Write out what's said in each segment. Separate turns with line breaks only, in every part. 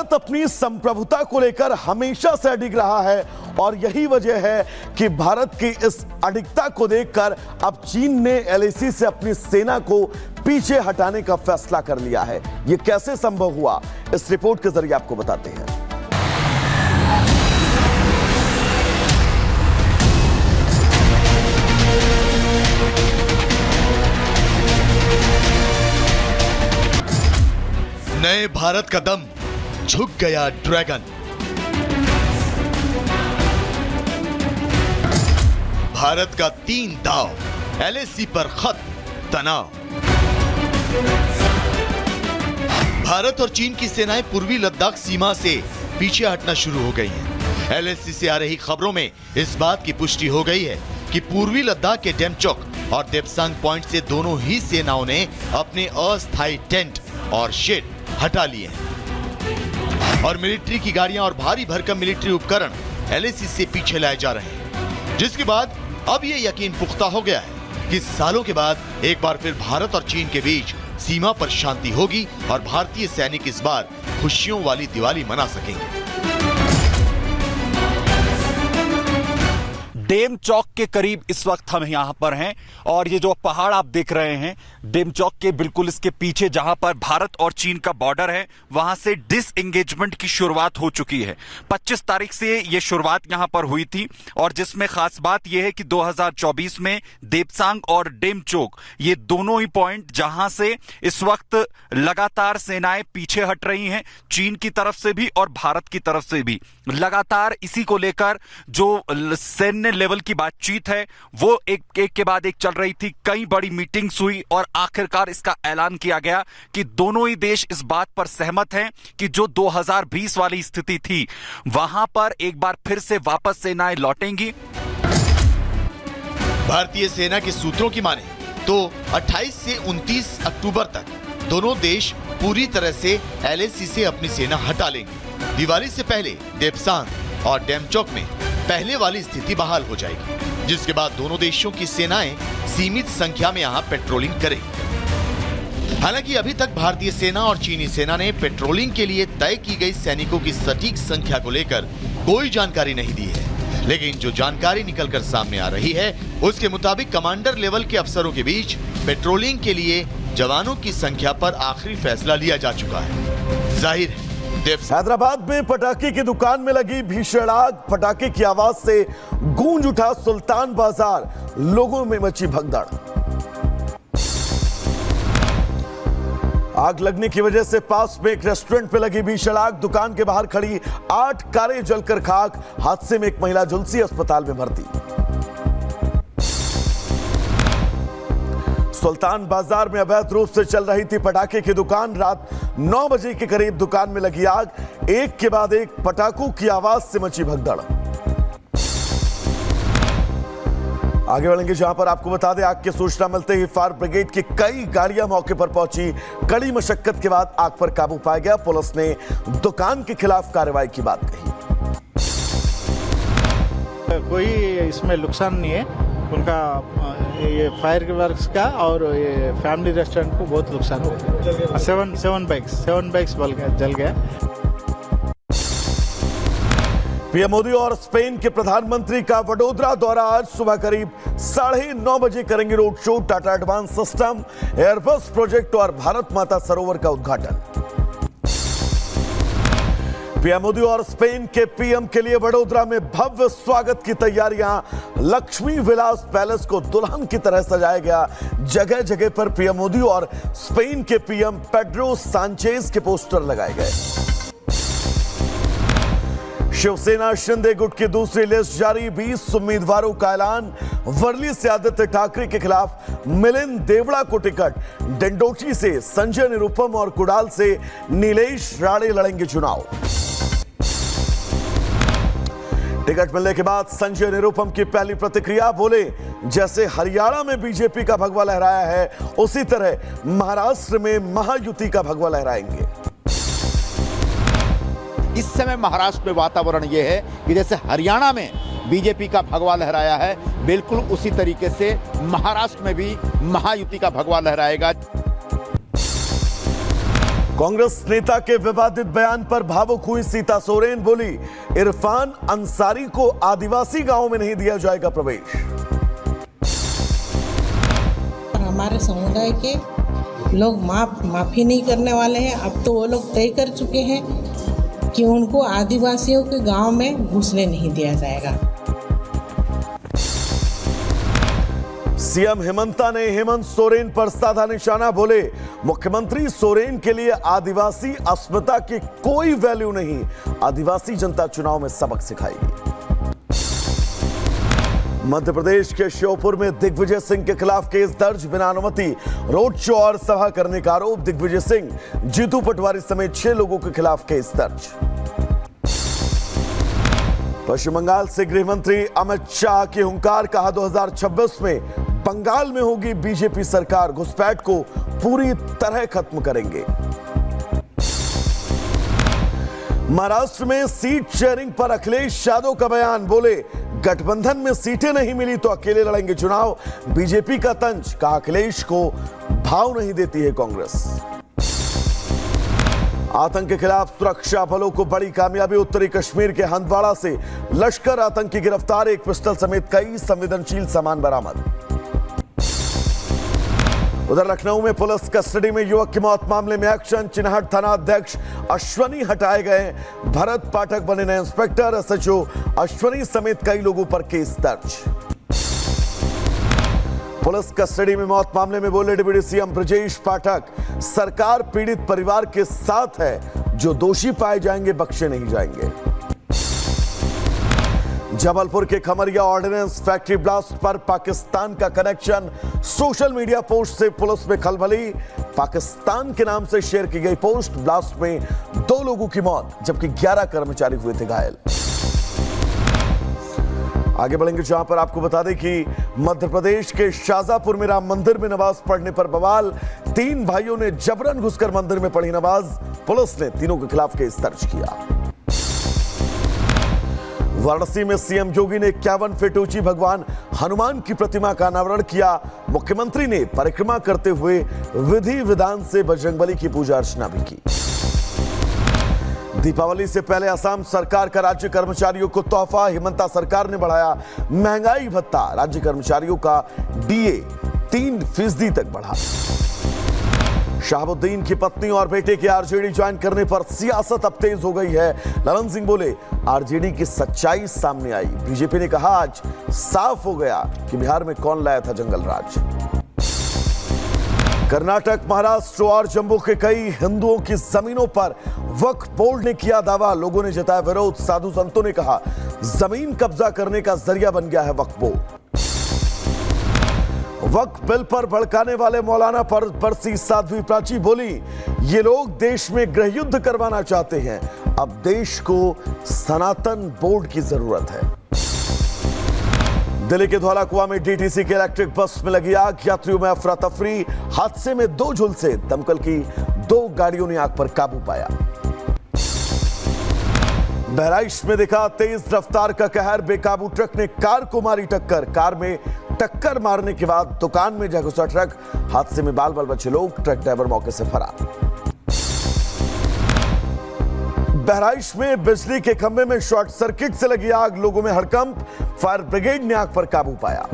भारत अपनी संप्रभुता को लेकर हमेशा से अडिग रहा है और यही वजह है कि भारत की इस अडिगता को देखकर अब चीन ने एलएसी से अपनी सेना को पीछे हटाने का फैसला कर लिया है। यह कैसे संभव हुआ, इस रिपोर्ट के जरिए आपको बताते हैं।
नए भारत का दम, झुक गया ड्रैगन। भारत का 3 दाव, एलएसी पर खत तनाव। भारत और चीन की सेनाएं पूर्वी लद्दाख सीमा से पीछे हटना शुरू हो गई हैं। एलएसी से आ रही खबरों में इस बात की पुष्टि हो गई है कि पूर्वी लद्दाख के डेमचोक और देपसांग पॉइंट से दोनों ही सेनाओं ने अपने अस्थायी टेंट और शेड हटा लिए हैं और मिलिट्री की गाड़ियां और भारी भरकम मिलिट्री उपकरण एलएसी से पीछे लाए जा रहे हैं, जिसके बाद अब यह यकीन पुख्ता हो गया है कि सालों के बाद एक बार फिर भारत और चीन के बीच सीमा पर शांति होगी और भारतीय सैनिक इस बार खुशियों वाली दिवाली मना सकेंगे।
डेमचोक के करीब इस वक्त हम यहां पर हैं और ये जो पहाड़ आप देख रहे हैं डेमचोक के बिल्कुल इसके पीछे जहां पर भारत और चीन का बॉर्डर है, वहां से डिसएंगेजमेंट की शुरुआत हो चुकी है। 25 तारीख से ये शुरुआत यहां पर हुई थी और जिसमें खास बात यह है कि 2024 में देपसांग और डेमचोक ये दोनों ही पॉइंट जहां से इस वक्त लगातार सेनाएं पीछे हट रही हैं, चीन की तरफ से भी और भारत की तरफ से भी लगातार इसी को लेकर जो सैन्य लेवल की बातचीत है वो एक के बाद एक चल रही थी। कई बड़ी मीटिंग्स हुई और आखिरकार इसका ऐलान किया गया कि दोनों ही देश इस बात पर सहमत हैं कि जो 2020 वाली स्थिति थी वहां पर एक बार फिर से वापस सेनाएं लौटेंगी।
भारतीय सेना के सूत्रों की माने तो 28 से 29 अक्टूबर तक दोनों देश पूरी तरह से एलएसी से अपनी सेना हटा लेंगे। दिवाली से पहले देपसांग और डेमचोक में पहले वाली स्थिति बहाल हो जाएगी, जिसके बाद दोनों देशों की सेनाएं सीमित संख्या में यहां पेट्रोलिंग करेंगी। हालांकि अभी तक भारतीय सेना और चीनी सेना ने पेट्रोलिंग के लिए तय की गई सैनिकों की सटीक संख्या को लेकर कोई जानकारी नहीं दी है, लेकिन जो जानकारी निकलकर सामने आ रही है उसके मुताबिक कमांडर लेवल के अफसरों के बीच पेट्रोलिंग के लिए जवानों की संख्या पर आखिरी फैसला लिया जा चुका है। जाहिर है
हैदराबाद में पटाखे की दुकान में लगी भीषण आग, पटाखे की आवाज से गूंज उठा सुल्तान बाजार, लोगों में मची भगदड़। आग लगने की वजह से पास में एक रेस्टोरेंट पे लगी भीषण आग, दुकान के बाहर खड़ी 8 कारें जलकर खाक। हादसे में एक महिला झुलसी, अस्पताल में भर्ती। सुल्तान बाजार में अवैध रूप से चल रही थी पटाखे की दुकान। रात 9 बजे के करीब दुकान में लगी आग, एक के बाद एक पटाखों की आवाज से मची भगदड़। आगे बढ़ेंगे जहां पर आपको बता दें, आग की सूचना मिलते ही फायर ब्रिगेड की कई गाड़ियां मौके पर पहुंची। कड़ी मशक्कत के बाद आग पर काबू पाया गया। पुलिस ने दुकान के खिलाफ कार्रवाई की बात कही।
कोई इसमें नुकसान नहीं है उनका, ये फायर वर्क्स का और ये फैमिली रेस्टोरेंट को बहुत नुकसान हुआ। 7 बाइक्स जल गया।
पीएम मोदी और स्पेन के प्रधानमंत्री का वडोदरा दौरा। आज सुबह करीब 9:30 बजे करेंगे road show. Tata advance system, Airbus project और भारत माता सरोवर का उद्घाटन। पीएम मोदी और स्पेन के पीएम के लिए वडोदरा में भव्य स्वागत की तैयारियां। लक्ष्मी विलास पैलेस को दुल्हन की तरह सजाया गया। जगह जगह पर पीएम मोदी और स्पेन के पीएम पेड्रो सांचेज के पोस्टर लगाए गए। शिवसेना शिंदे गुट की दूसरी लिस्ट जारी, 20 उम्मीदवारों का ऐलान। वर्ली से आदित्य ठाकरे के खिलाफ मिलिंद देवड़ा को टिकट, डिंडोची से संजय निरुपम और कुडाल से नीलेश राणे लड़ेंगे चुनाव। टिकट मिलने के बाद संजय निरुपम की पहली प्रतिक्रिया, बोले जैसे हरियाणा में बीजेपी का भगवा लहराया है उसी तरह महाराष्ट्र में महायुति का भगवा लहराएंगे।
इस समय महाराष्ट्र में वातावरण यह है कि जैसे हरियाणा में बीजेपी का भगवा लहराया है, बिल्कुल उसी तरीके से महाराष्ट्र में भी महायुति का भगवा लहराएगा।
कांग्रेस नेता के विवादित बयान पर भावुक हुई सीता सोरेन, बोली इरफान अंसारी को आदिवासी गांव में नहीं दिया जाएगा प्रवेश।
हमारे समुदाय के लोग माफी नहीं करने वाले हैं। अब तो वो लोग तय कर चुके हैं कि उनको आदिवासियों के गांव में घुसने नहीं दिया जाएगा।
सीएम हेमंता ने हेमंत सोरेन पर साधा निशाना, बोले मुख्यमंत्री सोरेन के लिए आदिवासी अस्मिता की कोई वैल्यू नहीं, आदिवासी जनता चुनाव में सबक सिखाएगी। मध्य प्रदेश के श्योपुर में दिग्विजय सिंह के खिलाफ केस दर्ज, बिना अनुमति रोड शो और सभा करने का आरोप। दिग्विजय सिंह, जीतू पटवारी समेत 6 लोगों के खिलाफ केस दर्ज। पश्चिम बंगाल से गृह मंत्री अमित शाह की हुंकार, कहा 2026 में बंगाल में होगी बीजेपी सरकार, घुसपैठ को पूरी तरह खत्म करेंगे। महाराष्ट्र में सीट शेयरिंग पर अखिलेश यादव का बयान, बोले गठबंधन में सीटें नहीं मिली तो अकेले लड़ेंगे चुनाव। बीजेपी का तंज, कहा अखिलेश को भाव नहीं देती है कांग्रेस। आतंक के खिलाफ सुरक्षा बलों को बड़ी कामयाबी, उत्तरी कश्मीर के हंदवाड़ा से लश्कर आतंकी गिरफ्तार, एक पिस्टल समेत कई संवेदनशील सामान बरामद। उधर लखनऊ में पुलिस कस्टडी में युवक की मौत मामले में एक्शन, चिन्हट थाना अध्यक्ष अश्वनी हटाए गए, भरत पाठक बने नए इंस्पेक्टर, एसएचओ अश्वनी समेत कई लोगों पर केस दर्ज। पुलिस कस्टडी में मौत मामले में बोले डिप्टी सीएम ब्रजेश पाठक, सरकार पीड़ित परिवार के साथ है, जो दोषी पाए जाएंगे बख्शे नहीं जाएंगे। जबलपुर के खमरिया ऑर्डिनेंस फैक्ट्री ब्लास्ट पर पाकिस्तान का कनेक्शन, सोशल मीडिया पोस्ट से पुलिस में खलबली, पाकिस्तान के नाम से शेयर की गई पोस्ट, ब्लास्ट में 2 लोगों की मौत जबकि 11 कर्मचारी हुए थे घायल। आगे बढ़ेंगे जहां पर आपको बता दें कि मध्य प्रदेश के शाजापुर में राम मंदिर में नमाज पढ़ने पर बवाल, 3 भाइयों ने जबरन घुसकर मंदिर में पढ़ी नमाज, पुलिस ने तीनों के खिलाफ केस दर्ज किया। वाराणसी में सीएम योगी ने 51 फीट ऊंची भगवान हनुमान की प्रतिमा का अनावरण किया, मुख्यमंत्री ने परिक्रमा करते हुए विधि विधान से बजरंगबली की पूजा अर्चना भी की। दीपावली से पहले असम सरकार का राज्य कर्मचारियों को तोहफा, हिमंता सरकार ने बढ़ाया महंगाई भत्ता, राज्य कर्मचारियों का डीए 3% तक बढ़ा। शहाबुद्दीन की पत्नी और बेटे के आरजेडी ज्वाइन करने पर सियासत अब तेज हो गई है। ललन सिंह बोले आरजेडी की सच्चाई सामने आई, बीजेपी ने कहा आज साफ हो गया कि बिहार में कौन लाया था जंगल राज। कर्नाटक, महाराष्ट्र और जम्मू के कई हिंदुओं की जमीनों पर वक्फ बोर्ड ने किया दावा, लोगों ने जताया विरोध, साधु संतों ने कहा जमीन कब्जा करने का जरिया बन गया है वक्फ बोर्ड। वक्फ बिल पर भड़काने वाले मौलाना पर बरसी साध्वी प्राची, बोली ये लोग देश में गृह युद्ध करवाना चाहते हैं, अब देश को सनातन बोर्ड की जरूरत है। दिल्ली के धौला कुआं में डीटीसी के इलेक्ट्रिक बस में लगी आग, यात्रियों में अफरा तफरी, हादसे में 2 झुलसे, दमकल की 2 गाड़ियों ने आग पर काबू पाया। बहराइच में दिखा तेज रफ्तार का कहर, बेकाबू ट्रक ने कार को मारी टक्कर, कार में टक्कर मारने के बाद दुकान में जा घुसा ट्रक, हादसे में बाल बाल बचे लोग, ट्रक ड्राइवर मौके से फरार। बहराइच में बिजली के खंभे में शॉर्ट सर्किट से लगी आग, लोगों में हड़कंप, फायर ब्रिगेड ने आग पर काबू पाया।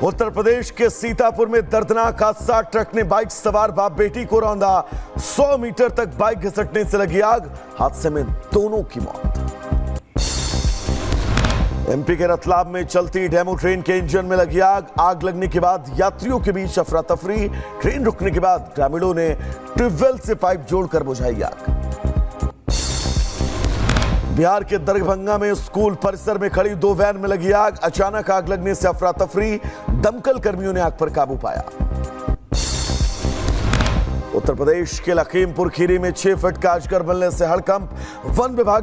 उत्तर प्रदेश के सीतापुर में दर्दनाक हादसा, ट्रक ने बाइक सवार बाप बेटी को रौंदा, 100 मीटर तक बाइक घिसटने से लगी आग, हादसे में दोनों की मौत। एमपी के रतलाम में चलती डेमो ट्रेन के इंजन में लगी आग, आग लगने के बाद यात्रियों के बीच अफरा तफरी, ट्रेन रुकने के बाद ग्रामीणों ने ट्यूबवेल से पाइप जोड़कर बुझाई आग। बिहार के दरभंगा में स्कूल परिसर में खड़ी 2 वैन में लगी आग, अचानक आग लगने से अफरा तफरी, दमकल कर्मियों ने आग पर काबू पाया। उत्तर प्रदेश के लखीमपुर खीरी में 6 फीट का अजगर मिलने से हड़कंप, वन विभाग